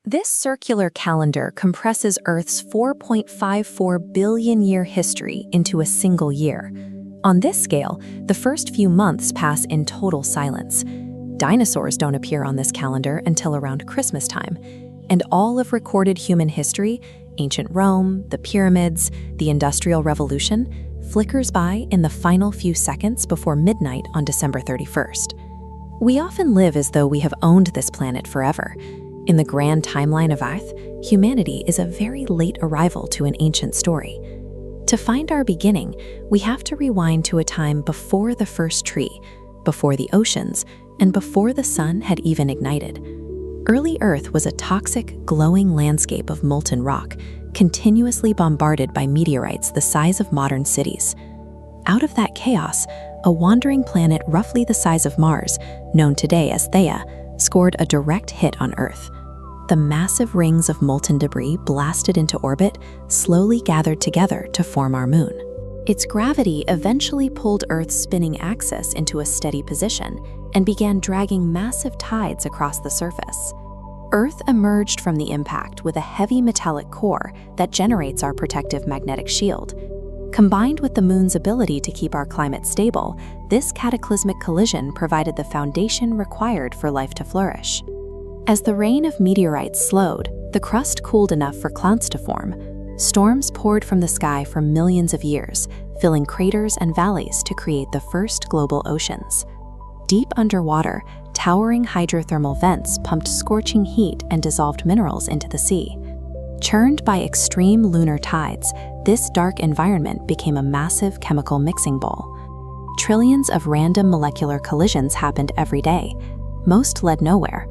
This circular calendar compresses Earth's 4.54 billion year history into a single year. On this scale, the first few months pass in total silence. Dinosaurs don't appear on this calendar until around Christmas time, and all of recorded human history, ancient Rome, the pyramids, the Industrial Revolution, flickers by in the final few seconds before midnight on December 31st. We often live as though we have owned this planet forever. In the grand timeline of Earth, humanity is a very late arrival to an ancient story. To find our beginning, we have to rewind to a time before the first tree, before the oceans, and before the sun had even ignited. Early Earth was a toxic, glowing landscape of molten rock, continuously bombarded by meteorites the size of modern cities. Out of that chaos, a wandering planet roughly the size of Mars, known today as Theia, scored a direct hit on Earth. The massive rings of molten debris blasted into orbit slowly gathered together to form our moon. Its gravity eventually pulled Earth's spinning axis into a steady position and began dragging massive tides across the surface. Earth emerged from the impact with a heavy metallic core that generates our protective magnetic shield. Combined with the moon's ability to keep our climate stable, this cataclysmic collision provided the foundation required for life to flourish. As the rain of meteorites slowed, the crust cooled enough for clouds to form. Storms poured from the sky for millions of years, filling craters and valleys to create the first global oceans. Deep underwater, towering hydrothermal vents pumped scorching heat and dissolved minerals into the sea. Churned by extreme lunar tides, this dark environment became a massive chemical mixing bowl. Trillions of random molecular collisions happened every day. Most led nowhere,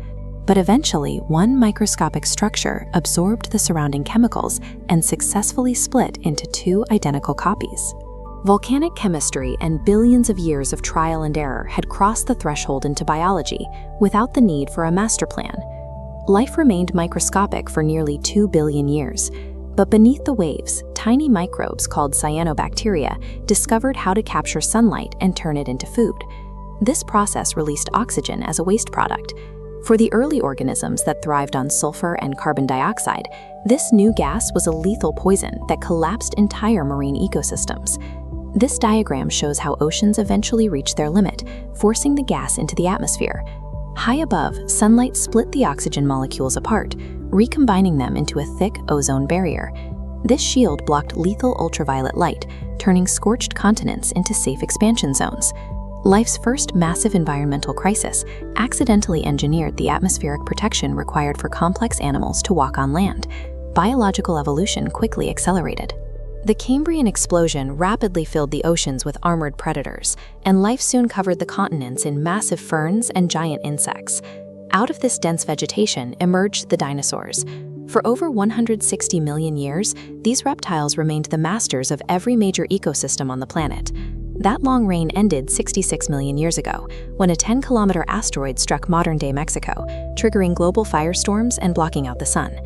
but eventually one microscopic structure absorbed the surrounding chemicals and successfully split into two identical copies. Volcanic chemistry and billions of years of trial and error had crossed the threshold into biology without the need for a master plan. Life remained microscopic for nearly 2 billion years, but beneath the waves, tiny microbes called cyanobacteria discovered how to capture sunlight and turn it into food. This process released oxygen as a waste product. For the early organisms that thrived on sulfur and carbon dioxide, this new gas was a lethal poison that collapsed entire marine ecosystems. This diagram shows how oceans eventually reached their limit, forcing the gas into the atmosphere. High above, sunlight split the oxygen molecules apart, recombining them into a thick ozone barrier. This shield blocked lethal ultraviolet light, turning scorched continents into safe expansion zones. Life's first massive environmental crisis accidentally engineered the atmospheric protection required for complex animals to walk on land. Biological evolution quickly accelerated. The Cambrian explosion rapidly filled the oceans with armored predators, and life soon covered the continents in massive ferns and giant insects. Out of this dense vegetation emerged the dinosaurs. For over 160 million years, these reptiles remained the masters of every major ecosystem on the planet. That long reign ended 66 million years ago, when a 10-kilometer asteroid struck modern-day Mexico, triggering global firestorms and blocking out the sun.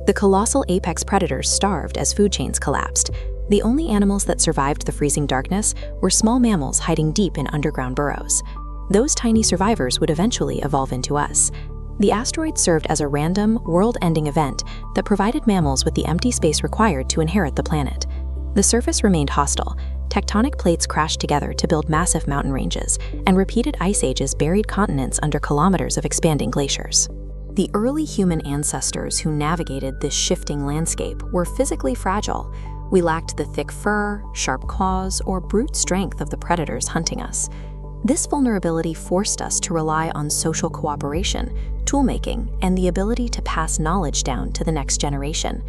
The colossal apex predators starved as food chains collapsed. The only animals that survived the freezing darkness were small mammals hiding deep in underground burrows. Those tiny survivors would eventually evolve into us. The asteroid served as a random, world-ending event that provided mammals with the empty space required to inherit the planet. The surface remained hostile. Tectonic plates crashed together to build massive mountain ranges, and repeated ice ages buried continents under kilometers of expanding glaciers. The early human ancestors who navigated this shifting landscape were physically fragile. We lacked the thick fur, sharp claws, or brute strength of the predators hunting us. This vulnerability forced us to rely on social cooperation, toolmaking, and the ability to pass knowledge down to the next generation.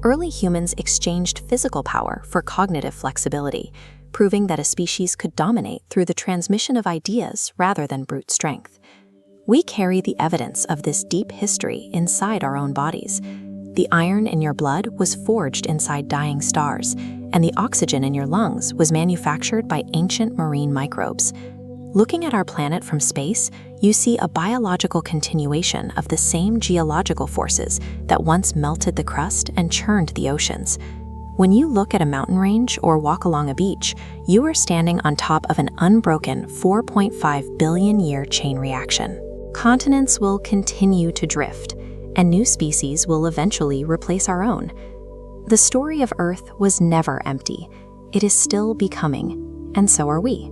Early humans exchanged physical power for cognitive flexibility, proving that a species could dominate through the transmission of ideas rather than brute strength. We carry the evidence of this deep history inside our own bodies. The iron in your blood was forged inside dying stars, and the oxygen in your lungs was manufactured by ancient marine microbes. Looking at our planet from space, you see a biological continuation of the same geological forces that once melted the crust and churned the oceans. When you look at a mountain range or walk along a beach, you are standing on top of an unbroken 4.5 billion year chain reaction. Continents will continue to drift, and new species will eventually replace our own. The story of Earth was never empty. It is still becoming, and so are we.